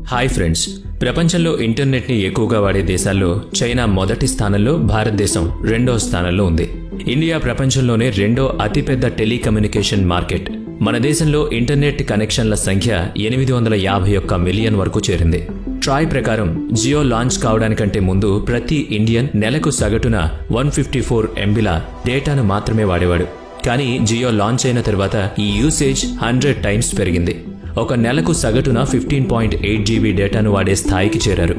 Hi friends, ప్రపంచంలో ఇంటర్నెట్ని ఎక్కువగా వాడే దేశాల్లో చైనా మొదటి స్థానంలో, భారతదేశం రెండో స్థానంలో ఉంది. ఇండియా ప్రపంచంలోనే రెండో అతిపెద్ద టెలికమ్యూనికేషన్ మార్కెట్. మన దేశంలో ఇంటర్నెట్ కనెక్షన్ల సంఖ్య 851 మిలియన్ వరకు చేరింది. ట్రాయ్ ప్రకారం జియో లాంచ్ కావడానికంటే ముందు ప్రతి ఇండియన్ నెలకు సగటున 154 MBల డేటాను మాత్రమే వాడేవాడు. కానీ జియో లాంచ్ అయిన తర్వాత ఈ యూసేజ్ 100 టైమ్స్ పెరిగింది. ఒక నెలకు సగటున 15.8 GB డేటాను వాడే స్థాయికి చేరారు.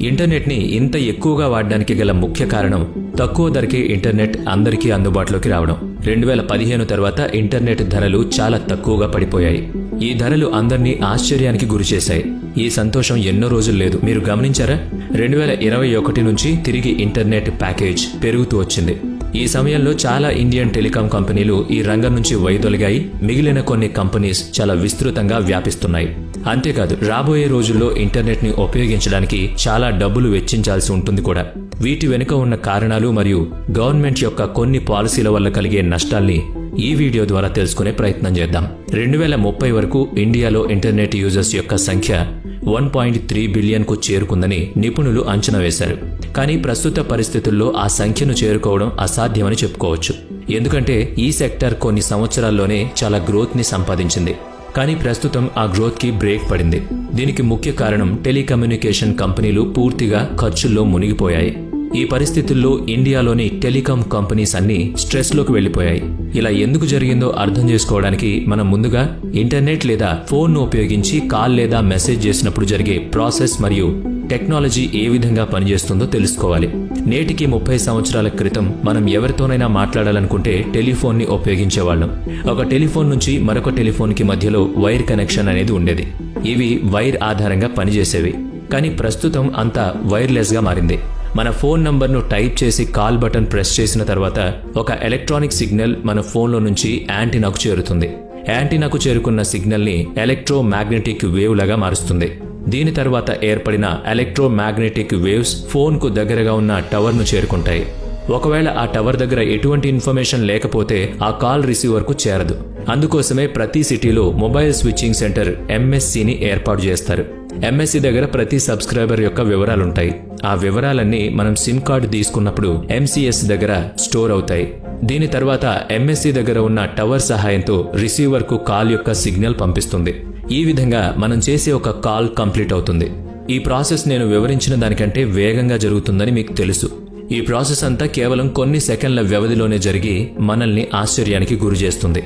ఇంటర్నెట్ని ఇంత ఎక్కువగా వాడడానికి గల ముఖ్య కారణం తక్కువ ధరకే ఇంటర్నెట్ అందరికీ అందుబాటులోకి రావడం. 2015 తర్వాత ఇంటర్నెట్ ధరలు చాలా తక్కువగా పడిపోయాయి. ఈ ధరలు అందరినీ ఆశ్చర్యానికి గురిచేశాయి. ఈ సంతోషం ఎన్నో రోజులు లేదు. మీరు గమనించారా? 2021 నుంచి తిరిగి ఇంటర్నెట్ ప్యాకేజ్ పెరుగుతూ వచ్చింది. ఈ సమయంలో చాలా ఇండియన్ టెలికాం కంపెనీలు ఈ రంగం నుంచి వైదొలిగాయి. మిగిలిన కొన్ని కంపెనీస్ చాలా విస్తృతంగా వ్యాపిస్తున్నాయి. అంతేకాదు, రాబోయే రోజుల్లో ఇంటర్నెట్ ని ఉపయోగించడానికి చాలా డబ్బులు వెచ్చించాల్సి ఉంటుంది కూడా. వీటి వెనుక ఉన్న కారణాలు మరియు గవర్నమెంట్ యొక్క కొన్ని పాలసీల వల్ల కలిగే నష్టాల్ని ఈ వీడియో ద్వారా తెలుసుకునే ప్రయత్నం చేద్దాం. 2030 వరకు ఇండియాలో ఇంటర్నెట్ యూజర్స్ యొక్క సంఖ్య 1.3 బిలియన్కు చేరుకుందని నిపుణులు అంచనా వేశారు. కానీ ప్రస్తుత పరిస్థితుల్లో ఆ సంఖ్యను చేరుకోవడం అసాధ్యమని చెప్పుకోవచ్చు. ఎందుకంటే ఈ సెక్టర్ కొన్ని సంవత్సరాల్లోనే చాలా గ్రోత్ ని సంపాదించింది. కానీ ప్రస్తుతం ఆ గ్రోత్ కి బ్రేక్ పడింది. దీనికి ముఖ్య కారణం టెలికమ్యూనికేషన్ కంపెనీలు పూర్తిగా ఖర్చుల్లో మునిగిపోయాయి. ఈ పరిస్థితుల్లో ఇండియాలోని టెలికాం కంపెనీస్ అన్నీ స్ట్రెస్లోకి వెళ్లిపోయాయి. ఇలా ఎందుకు జరిగిందో అర్థం చేసుకోవడానికి మనం ముందుగా ఇంటర్నెట్ లేదా ఫోన్ను ఉపయోగించి కాల్ లేదా మెసేజ్ చేసినప్పుడు జరిగే ప్రాసెస్ మరియు టెక్నాలజీ ఏ విధంగా పనిచేస్తుందో తెలుసుకోవాలి. నేటికి 30 సంవత్సరాల క్రితం మనం ఎవరితోనైనా మాట్లాడాలనుకుంటే టెలిఫోన్ని ఉపయోగించేవాళ్ళం. ఒక టెలిఫోన్ నుంచి మరొక టెలిఫోన్కి మధ్యలో వైర్ కనెక్షన్ అనేది ఉండేది. ఇవి వైర్ ఆధారంగా పనిచేసేవి. కానీ ప్రస్తుతం అంతా వైర్లెస్గా మారింది. మన ఫోన్ నంబర్ను టైప్ చేసి కాల్ బటన్ ప్రెస్ చేసిన తర్వాత ఒక ఎలక్ట్రానిక్ సిగ్నల్ మన ఫోన్లో నుంచి యాంటీనాకు చేరుతుంది. యాంటీనాకు చేరుకున్న సిగ్నల్ని ఎలక్ట్రోమాగ్నెటిక్ వేవ్ లాగా మారుస్తుంది. దీని తర్వాత ఏర్పడిన ఎలక్ట్రోమాగ్నెటిక్ వేవ్స్ ఫోన్కు దగ్గరగా ఉన్న టవర్ను చేరుకుంటాయి. ఒకవేళ ఆ టవర్ దగ్గర ఎటువంటి ఇన్ఫర్మేషన్ లేకపోతే ఆ కాల్ రిసీవర్కు చేరదు. అందుకోసమే ప్రతి సిటీలో మొబైల్ స్విచ్చింగ్ సెంటర్ MSCని ఏర్పాటు చేస్తారు. MSC దగ్గర ప్రతి సబ్స్క్రైబర్ యొక్క వివరాలుంటాయి. ఆ వివరాలన్నీ మనం సిమ్ కార్డు తీసుకున్నప్పుడు MCS దగ్గర స్టోర్ అవుతాయి. దీని తర్వాత MSC దగ్గర ఉన్న టవర్ సహాయంతో రిసీవర్కు కాల్ యొక్క సిగ్నల్ పంపిస్తుంది. ఈ విధంగా మనం చేసే ఒక కాల్ కంప్లీట్ అవుతుంది. ఈ ప్రాసెస్ నేను వివరించిన దానికంటే వేగంగా జరుగుతుందని మీకు తెలుసు. ఈ ప్రాసెస్ అంతా కేవలం కొన్ని సెకండ్ల వ్యవధిలోనే జరిగి మనల్ని ఆశ్చర్యానికి గురిచేస్తుంది.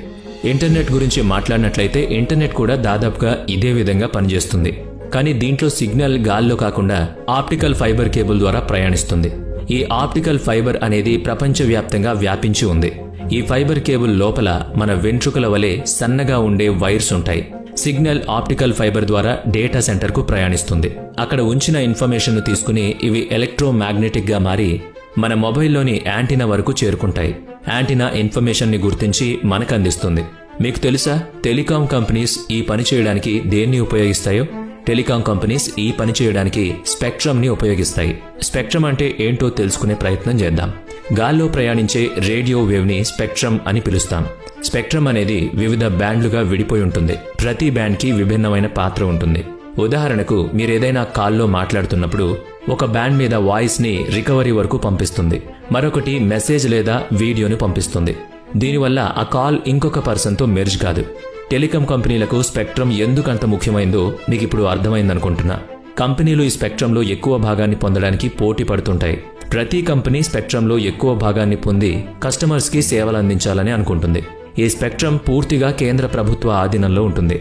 ఇంటర్నెట్ గురించి మాట్లాడినట్లయితే ఇంటర్నెట్ కూడా దాదాపుగా ఇదే విధంగా పనిచేస్తుంది. కానీ దీంట్లో సిగ్నల్ గాల్లో కాకుండా ఆప్టికల్ ఫైబర్ కేబుల్ ద్వారా ప్రయాణిస్తుంది. ఈ ఆప్టికల్ ఫైబర్ అనేది ప్రపంచవ్యాప్తంగా వ్యాపించి ఉంది. ఈ ఫైబర్ కేబుల్ లోపల మన వెంట్రుకల వలె సన్నగా ఉండే వైర్స్ ఉంటాయి. సిగ్నల్ ఆప్టికల్ ఫైబర్ ద్వారా డేటా సెంటర్కు ప్రయాణిస్తుంది. అక్కడ ఉంచిన ఇన్ఫర్మేషన్ను తీసుకుని ఇవి ఎలక్ట్రోమాగ్నెటిక్ గా మారి మన మొబైల్లోని యాంటీనా వరకు చేరుకుంటాయి. యాంటీనా ఇన్ఫర్మేషన్ ని గుర్తించి మనకు అందిస్తుంది. మీకు తెలుసా, టెలికాం కంపెనీస్ ఈ పని చేయడానికి దేన్ని ఉపయోగిస్తాయో? టెలికాం కంపెనీస్ ఈ పని చేయడానికి స్పెక్ట్రమ్ ని ఉపయోగిస్తాయి. స్పెక్ట్రమ్ అంటే ఏంటో తెలుసుకునే ప్రయత్నం చేద్దాం. గాల్లో ప్రయాణించే రేడియో వేవ్ ని స్పెక్ట్రమ్ అని పిలుస్తాం. స్పెక్ట్రమ్ అనేది వివిధ బ్యాండ్లుగా విడిపోయి ఉంటుంది. ప్రతి బ్యాండ్ కి విభిన్నమైన పాత్ర ఉంటుంది. ఉదాహరణకు, మీరేదైనా కాల్లో మాట్లాడుతున్నప్పుడు ఒక బ్యాండ్ మీద వాయిస్ ని రికవరీ వరకు పంపిస్తుంది. మరొకటి మెసేజ్ లేదా వీడియోని పంపిస్తుంది. దీనివల్ల ఆ కాల్ ఇంకొక పర్సన్తో మెర్జ్ కాదు. టెలికాం కంపెనీలకు స్పెక్ట్రమ్ ఎందుకంత ముఖ్యమైందో మీకు ఇప్పుడు అర్థమైందనుకుంటున్నా. కంపెనీలు ఈ స్పెక్ట్రంలో ఎక్కువ భాగాన్ని పొందడానికి పోటీ పడుతుంటాయి. ప్రతి కంపెనీ స్పెక్ట్రంలో ఎక్కువ భాగాన్ని పొంది కస్టమర్స్కి సేవలు అందించాలని అనుకుంటుంది. ఈ స్పెక్ట్రమ్ పూర్తిగా కేంద్ర ప్రభుత్వ ఆధీనంలో ఉంటుంది.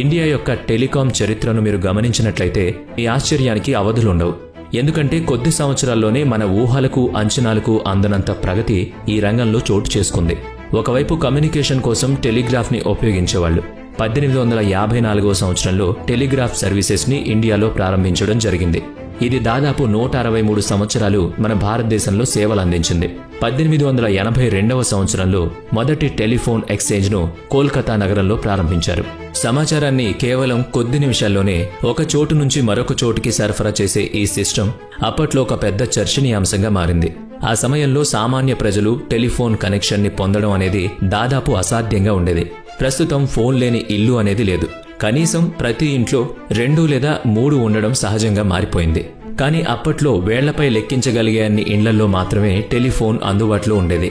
ఇండియా యొక్క టెలికాం చరిత్రను మీరు గమనించినట్లయితే ఈ ఆశ్చర్యానికి అవధులుండవు. ఎందుకంటే కొద్ది సంవత్సరాల్లోనే మన ఊహలకు అంచనాలకు అందనంత ప్రగతి ఈ రంగంలో చోటు చేసుకుంది. ఒకవైపు కమ్యూనికేషన్ కోసం టెలిగ్రాఫ్ ని ఉపయోగించేవాళ్లు. 1854వ సంవత్సరంలో టెలిగ్రాఫ్ సర్వీసెస్ ని ఇండియాలో ప్రారంభించడం జరిగింది. ఇది దాదాపు 163 సంవత్సరాలు మన భారతదేశంలో సేవలు అందించింది. 1882వ సంవత్సరంలో మొదటి టెలిఫోన్ ఎక్స్చేంజ్ ను కోల్కతా నగరంలో ప్రారంభించారు. సమాచారాన్ని కేవలం కొద్ది నిమిషాల్లోనే ఒక చోటు నుంచి మరొక చోటుకి సరఫరా చేసే ఈ సిస్టమ్ అప్పట్లో ఒక పెద్ద చర్చనీయాంశంగా మారింది. ఆ సమయంలో సామాన్య ప్రజలు టెలిఫోన్ కనెక్షన్ ని పొందడం అనేది దాదాపు అసాధ్యంగా ఉండేది. ప్రస్తుతం ఫోన్ లేని ఇల్లు అనేది లేదు. కనీసం ప్రతి ఇంట్లో 2 లేదా 3 ఉండడం సహజంగా మారిపోయింది. కానీ అప్పట్లో వేళ్లపై లెక్కించగలిగే అన్ని ఇండ్లల్లో మాత్రమే టెలిఫోన్ అందుబాటులో ఉండేది.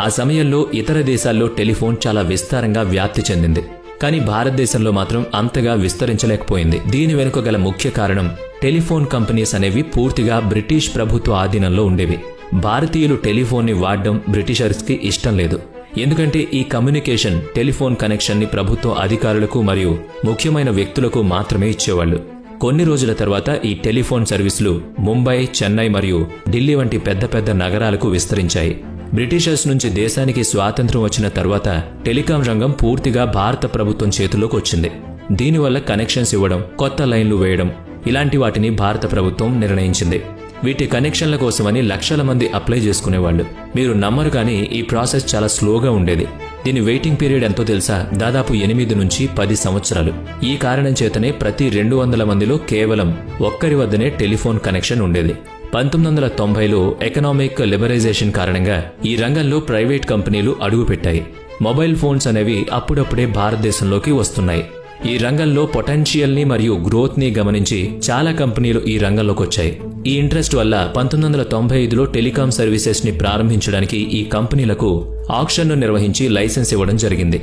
ఆ సమయంలో ఇతర దేశాల్లో టెలిఫోన్ చాలా విస్తారంగా వ్యాప్తి చెందింది. కానీ భారతదేశంలో మాత్రం అంతగా విస్తరించలేకపోయింది. దీని వెనుక గల ముఖ్య కారణం టెలిఫోన్ కంపెనీస్ అనేవి పూర్తిగా బ్రిటిష్ ప్రభుత్వ ఆధీనంలో ఉండేవి. భారతీయులు టెలిఫోన్ని వాడడం బ్రిటిషర్స్కి ఇష్టం లేదు. ఎందుకంటే ఈ కమ్యూనికేషన్ టెలిఫోన్ కనెక్షన్ని ప్రభుత్వ అధికారులకు మరియు ముఖ్యమైన వ్యక్తులకు మాత్రమే ఇచ్చేవాళ్లు. కొన్ని రోజుల తర్వాత ఈ టెలిఫోన్ సర్వీసులు ముంబై, చెన్నై మరియు ఢిల్లీ వంటి పెద్ద పెద్ద నగరాలకు విస్తరించాయి. బ్రిటిషర్స్ నుంచి దేశానికి స్వాతంత్ర్యం వచ్చిన తర్వాత టెలికాం రంగం పూర్తిగా భారత ప్రభుత్వం చేతుల్లోకి వచ్చింది. దీనివల్ల కనెక్షన్స్ ఇవ్వడం, కొత్త లైన్లు వేయడం ఇలాంటి వాటిని భారత ప్రభుత్వం నిర్ణయించింది. వీటి కనెక్షన్ల కోసమని లక్షల మంది అప్లై చేసుకునేవాళ్లు. మీరు నమ్మరు కానీ ఈ ప్రాసెస్ చాలా స్లోగా ఉండేది. దీని వెయిటింగ్ పీరియడ్ ఎంతో తెలుసా? దాదాపు 8 నుంచి 10 సంవత్సరాలు. ఈ కారణం చేతనే ప్రతి 200 మందిలో కేవలం ఒక్కరి వద్దనే టెలిఫోన్ కనెక్షన్ ఉండేది. 1990లో ఎకనామిక్ లిబరైజేషన్ కారణంగా ఈ రంగంలో ప్రైవేట్ కంపెనీలు అడుగుపెట్టాయి. మొబైల్ ఫోన్స్ అనేవి అప్పుడప్పుడే భారతదేశంలోకి వస్తున్నాయి. ఈ రంగంలో పొటెన్షియల్ని మరియు గ్రోత్ని గమనించి చాలా కంపెనీలు ఈ రంగంలోకి వచ్చాయి. ఈ ఇంట్రెస్ట్ వల్ల 1995లో టెలికాం సర్వీసెస్ని ప్రారంభించడానికి ఈ కంపెనీలకు ఆక్షన్ను నిర్వహించి లైసెన్స్ ఇవ్వడం జరిగింది.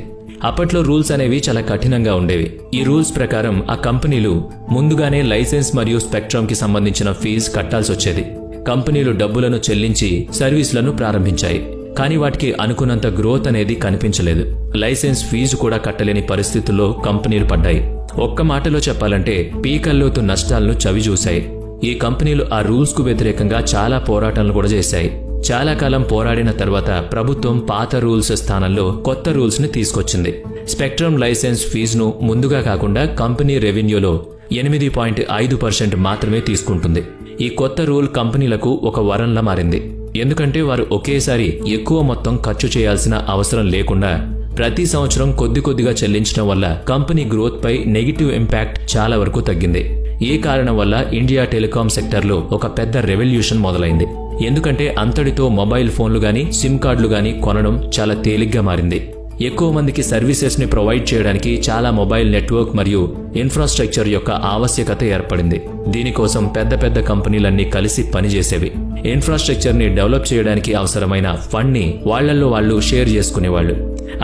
అప్పట్లో రూల్స్ అనేవి చాలా కఠినంగా ఉండేవి. ఈ రూల్స్ ప్రకారం ఆ కంపెనీలు ముందుగానే లైసెన్స్ మరియు స్పెక్ట్రమ్కి సంబంధించిన ఫీజు కట్టాల్సి వచ్చేది. కంపెనీలు డబ్బులను చెల్లించి సర్వీసులను ప్రారంభించాయి. కానీ వాటికి అనుకున్నంత గ్రోత్ అనేది కనిపించలేదు. లైసెన్స్ ఫీజు కూడా కట్టలేని పరిస్థితుల్లో కంపెనీలు పడ్డాయి. ఒక్క మాటలో చెప్పాలంటే పీకల్లోతు నష్టాలను చవిచూశాయి. ఈ కంపెనీలు ఆ రూల్స్ కు వ్యతిరేకంగా చాలా పోరాటాలను కూడా చేశాయి. చాలా కాలం పోరాడిన తర్వాత ప్రభుత్వం పాత రూల్స్ స్థానంలో కొత్త రూల్స్ ని తీసుకొచ్చింది. స్పెక్ట్రమ్ లైసెన్స్ ఫీజును ముందుగా కాకుండా కంపెనీ రెవెన్యూలో 8.5% మాత్రమే తీసుకుంటుంది. ఈ కొత్త రూల్ కంపెనీలకు ఒక వరంలా మారింది. ఎందుకంటే వారు ఒకేసారి ఎక్కువ మొత్తం ఖర్చు చేయాల్సిన అవసరం లేకుండా ప్రతి సంవత్సరం కొద్ది కొద్దిగా చెల్లించడం వల్ల కంపెనీ గ్రోత్ పై నెగిటివ్ ఇంపాక్ట్ చాలా వరకు తగ్గింది. ఈ కారణం వల్ల ఇండియా టెలికాం సెక్టర్లో ఒక పెద్ద రెవల్యూషన్ మొదలైంది. ఎందుకంటే అంతటితో మొబైల్ ఫోన్లు గానీ సిమ్ కార్డులు గానీ కొనడం చాలా తేలిగ్గా మారింది. ఎక్కువ మందికి సర్వీసెస్ ని ప్రొవైడ్ చేయడానికి చాలా మొబైల్ నెట్వర్క్ మరియు ఇన్ఫ్రాస్ట్రక్చర్ యొక్క ఆవశ్యకత ఏర్పడింది. దీనికోసం పెద్ద పెద్ద కంపెనీలన్నీ కలిసి పనిచేసేవి. ఇన్ఫ్రాస్ట్రక్చర్ ని డెవలప్ చేయడానికి అవసరమైన ఫండ్ ని వాళ్లలో వాళ్లు షేర్ చేసుకునేవాళ్లు.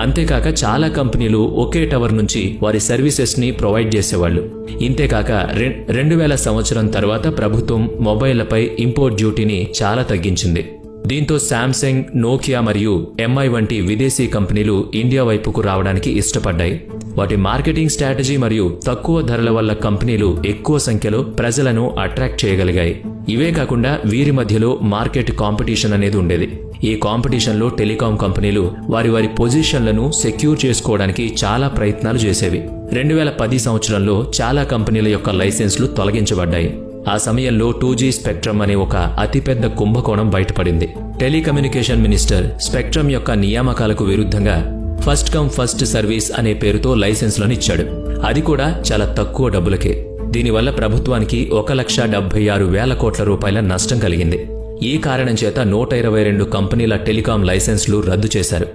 అంతేకాక చాలా కంపెనీలు ఒకే టవర్ నుంచి వారి సర్వీసెస్ ని ప్రొవైడ్ చేసేవాళ్లు. ఇంతేకాక 2000 సంవత్సరం తర్వాత ప్రభుత్వం మొబైళ్లపై ఇంపోర్ట్ డ్యూటీని చాలా తగ్గించింది. దీంతో శాంసంగ్, నోకియా మరియు ఎంఐ వంటి విదేశీ కంపెనీలు ఇండియా వైపుకు రావడానికి ఇష్టపడ్డాయి. వాటి మార్కెటింగ్ స్ట్రాటజీ మరియు తక్కువ ధరల వల్ల కంపెనీలు ఎక్కువ సంఖ్యలో ప్రజలను అట్రాక్ట్ చేయగలిగాయి. ఇవే కాకుండా వీరి మధ్యలో మార్కెట్ కాంపిటీషన్ అనేది ఉండేది. ఈ కాంపిటీషన్లో టెలికాం కంపెనీలు వారి పొజిషన్లను సెక్యూర్ చేసుకోవడానికి చాలా ప్రయత్నాలు చేసేవి. 2010 సంవత్సరంలో చాలా కంపెనీల యొక్క లైసెన్స్లు తొలగించబడ్డాయి. ఆ సమయంలో 2G స్పెక్ట్రమ్ అనే ఒక అతిపెద్ద కుంభకోణం బయటపడింది. టెలికమ్యూనికేషన్ మినిస్టర్ స్పెక్ట్రమ్ యొక్క నియామకాలకు విరుద్ధంగా ఫస్ట్ కమ్ ఫస్ట్ సర్వీస్ అనే పేరుతో లైసెన్స్లను ఇచ్చాడు. అది కూడా చాలా తక్కువ డబ్బులకే. దీనివల్ల ప్రభుత్వానికి 1,76,000 కోట్ల రూపాయల నష్టం కలిగింది. ఈ కారణం చేత 122 కంపెనీల టెలికాం లైసెన్స్లు రద్దు చేశారు.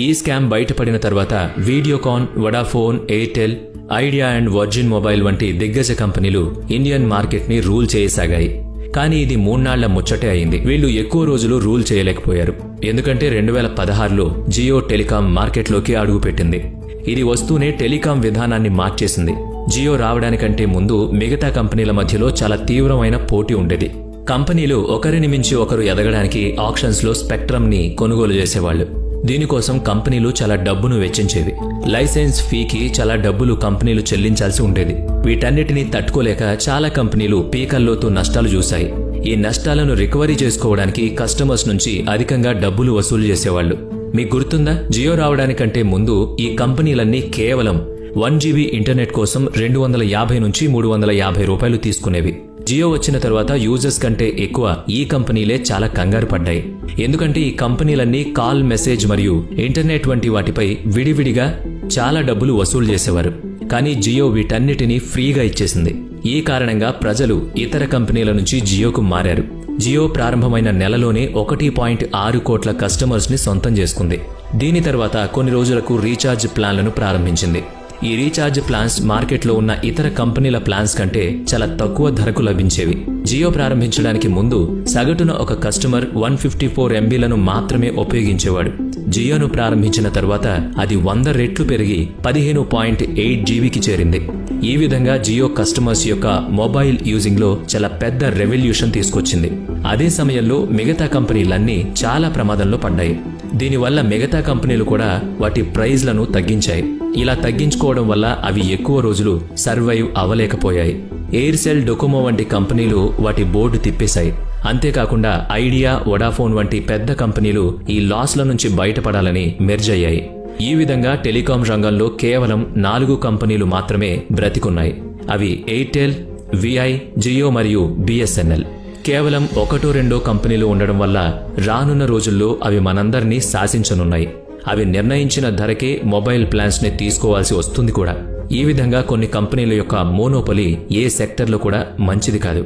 ఈ స్కామ్ బయటపడిన తర్వాత Videocon, Vodafone, Airtel, idea and virgin mobile వంటి దిగ్గజ కంపెనీలు ఇండియన్ మార్కెట్ ని రూల్ చేయసాగాయి. కానీ ఇది 3 నాళ్ల ముచ్చటే అయింది. వీళ్లు ఎక్కువ రోజులు రూల్ చేయలేకపోయారు. ఎందుకంటే 2016లో జియో టెలికాం మార్కెట్లోకి అడుగుపెట్టింది. ఇది వస్తూనే టెలికాం విధానాన్ని మార్చేసింది. జియో రావడానికంటే ముందు మిగతా కంపెనీల మధ్యలో చాలా తీవ్రమైన పోటీ ఉండేది. కంపెనీలు ఒకరిని మించి ఒకరు ఎదగడానికి ఆక్షన్స్ లో స్పెక్ట్రమ్ ని కొనుగోలు చేసేవాళ్లు. దీనికోసం కంపెనీలు చాలా డబ్బును వెచ్చించేవి. లైసెన్స్ ఫీకి చాలా డబ్బులు కంపెనీలు చెల్లించాల్సి ఉండేది. వీటన్నిటినీ తట్టుకోలేక చాలా కంపెనీలు పీకల్లోతు నష్టాలు చూశాయి. ఈ నష్టాలను రికవరీ చేసుకోవడానికి కస్టమర్స్ నుంచి అధికంగా డబ్బులు వసూలు చేసేవాళ్లు. మీకు గుర్తుందా? జియో రావడానికంటే ముందు ఈ కంపెనీలన్నీ కేవలం 1GB ఇంటర్నెట్ కోసం 250 నుంచి 350 రూపాయలు తీసుకునేవి. జియో వచ్చిన తర్వాత యూజర్స్ కంటే ఎక్కువ ఈ కంపెనీలే చాలా కంగారు పడ్డాయి. ఎందుకంటే ఈ కంపెనీలన్నీ కాల్, మెసేజ్ మరియు ఇంటర్నెట్ వంటి వాటిపై విడివిడిగా చాలా డబ్బులు వసూలు చేసేవారు. కానీ జియో వీటన్నిటినీ ఫ్రీగా ఇచ్చేసింది. ఈ కారణంగా ప్రజలు ఇతర కంపెనీల నుంచి జియోకు మారారు. జియో ప్రారంభమైన నెలలోనే 1.6 కోట్ల కస్టమర్స్ ని సొంతం చేసుకుంది. దీని తర్వాత కొన్ని రోజులకు రీఛార్జ్ ప్లాన్లను ప్రారంభించింది. ఈ రీఛార్జ్ ప్లాన్స్ మార్కెట్లో ఉన్న ఇతర కంపెనీల ప్లాన్స్ కంటే చాలా తక్కువ ధరకు లభించేవి. జియో ప్రారంభించడానికి ముందు సగటున ఒక కస్టమర్ 154 MBలను మాత్రమే ఉపయోగించేవాడు. జియోను ప్రారంభించిన తర్వాత అది 100 రెట్లు పెరిగి 15.8 GBకి చేరింది. ఈ విధంగా జియో కస్టమర్స్ యొక్క మొబైల్ యూజింగ్ లో చాలా పెద్ద రెవల్యూషన్ తీసుకొచ్చింది. అదే సమయంలో మిగతా కంపెనీలన్నీ చాలా ప్రమాదంలో పడ్డాయి. దీనివల్ల మిగతా కంపెనీలు కూడా వాటి ప్రైజ్లను తగ్గించాయి. ఇలా తగ్గించుకోవడం వల్ల అవి ఎక్కువ రోజులు సర్వైవ్ అవ్వలేకపోయాయి. ఎయిర్సెల్, డొకోమో వంటి కంపెనీలు వాటి బోర్డు తిప్పేశాయి. అంతేకాకుండా ఐడియా, వొడాఫోన్ వంటి పెద్ద కంపెనీలు ఈ లాస్ల నుంచి బయటపడాలని మెర్జ్ అయ్యాయి. ఈ విధంగా టెలికాం రంగంలో కేవలం 4 కంపెనీలు మాత్రమే బ్రతికున్నాయి. అవి ఎయిర్టెల్, విఐ, జియో మరియు బిఎస్ఎన్ఎల్. కేవలం 1-2 కంపెనీలు ఉండడం వల్ల రానున్న రోజుల్లో అవి మనందరినీ శాసించనున్నాయి. అవి నిర్ణయించిన ధరకే మొబైల్ ప్లాన్స్ ని తీసుకోవాల్సి వస్తుంది కూడా. ఈ విధంగా కొన్ని కంపెనీల యొక్క మోనోపొలీ ఏ సెక్టర్లో కూడా మంచిది కాదు.